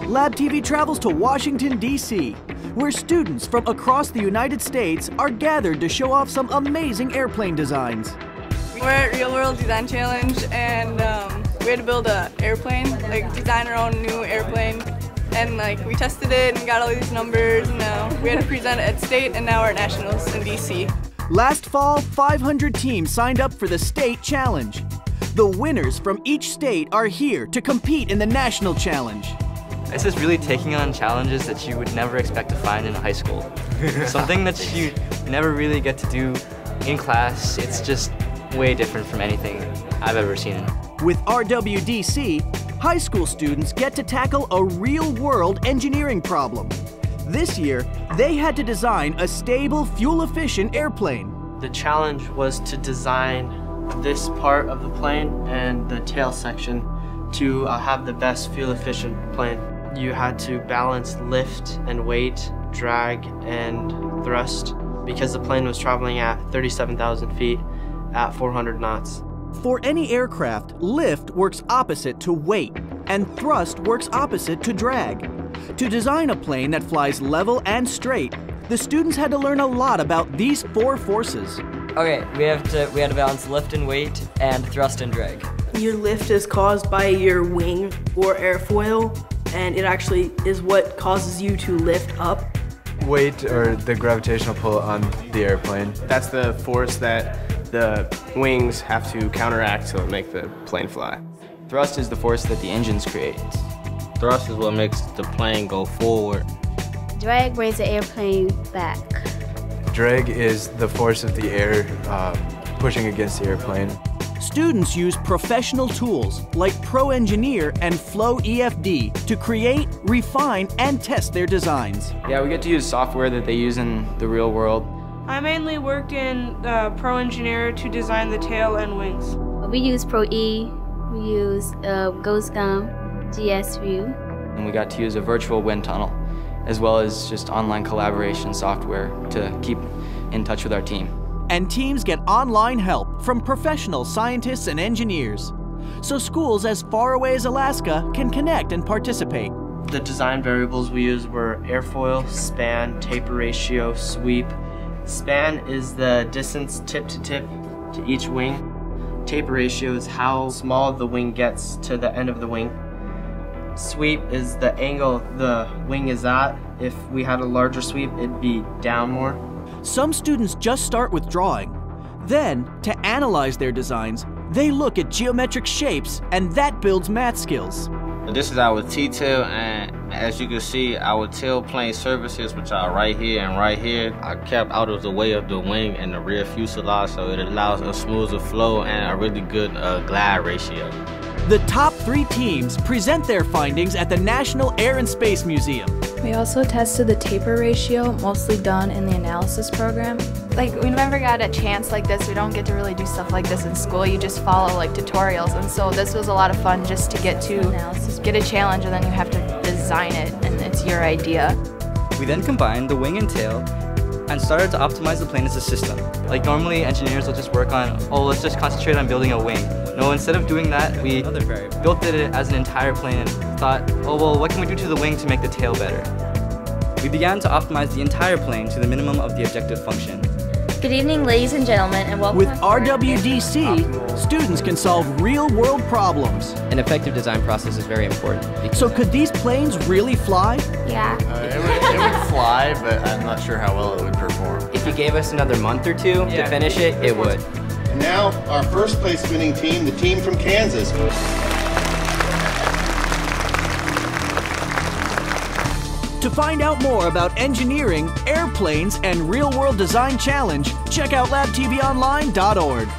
Lab TV travels to Washington, D.C., where students from across the United States are gathered to show off some amazing airplane designs. We're at Real World Design Challenge, and we had to build an airplane, like design our own new airplane. And we tested it and got all these numbers, and we had to present it at state, and now we're at nationals in D.C. Last fall, 500 teams signed up for the state challenge. The winners from each state are here to compete in the national challenge. It's just really taking on challenges that you would never expect to find in high school. Something that you never really get to do in class. It's just way different from anything I've ever seen. With RWDC, high school students get to tackle a real-world engineering problem. This year, they had to design a stable, fuel-efficient airplane. The challenge was to design this part of the plane and the tail section to have the best fuel-efficient plane. You had to balance lift and weight, drag and thrust, because the plane was traveling at 37,000 feet at 400 knots. For any aircraft, lift works opposite to weight, and thrust works opposite to drag. To design a plane that flies level and straight, the students had to learn a lot about these four forces. Okay, we had to balance lift and weight and thrust and drag. Your lift is caused by your wing or airfoil, and it actually is what causes you to lift up. Weight, or the gravitational pull on the airplane. That's the force that the wings have to counteract to make the plane fly. Thrust is the force that the engines create. Thrust is what makes the plane go forward. Drag brings the airplane back. Drag is the force of the air pushing against the airplane. Students use professional tools like Pro Engineer and Flow EFD to create, refine, and test their designs. Yeah, we get to use software that they use in the real world. I mainly worked in Pro Engineer to design the tail and wings. We use Pro E, we use Ghost Gum, GS View. And we got to use a virtual wind tunnel, as well as just online collaboration software to keep in touch with our team. And teams get online help from professional scientists and engineers, so schools as far away as Alaska can connect and participate. The design variables we used were airfoil, span, taper ratio, sweep. Span is the distance tip to tip to each wing. Taper ratio is how small the wing gets to the end of the wing. Sweep is the angle the wing is at. If we had a larger sweep, it'd be down more. Some students just start with drawing. Then, to analyze their designs, they look at geometric shapes, and that builds math skills. This is our T-tail, and as you can see, our tailplane surfaces, which are right here and right here, are kept out of the way of the wing and the rear fuselage, so it allows a smoother flow and a really good glide ratio. The top 3 teams present their findings at the National Air and Space Museum. We also tested the taper ratio, mostly done in the analysis program. We never got a chance like this. We don't get to really do stuff like this in school. You just follow tutorials, and so this was a lot of fun just to get a challenge, and then you have to design it, and it's your idea. We then combined the wing and tail and started to optimize the plane as a system. Normally engineers will just work on, let's just concentrate on building a wing. No, instead of doing that, we built it as an entire plane and thought, what can we do to the wing to make the tail better? We began to optimize the entire plane to the minimum of the objective function. Good evening, ladies and gentlemen, and welcome. With RWDC, students can solve real-world problems. An effective design process is very important. So could these planes really fly? Yeah. It would fly, but I'm not sure how well it would perform. If you gave us another month or two to finish it, it would. And now, our first place winning team, the team from Kansas. To find out more about engineering, airplanes, and real-world design challenge, check out labtvonline.org.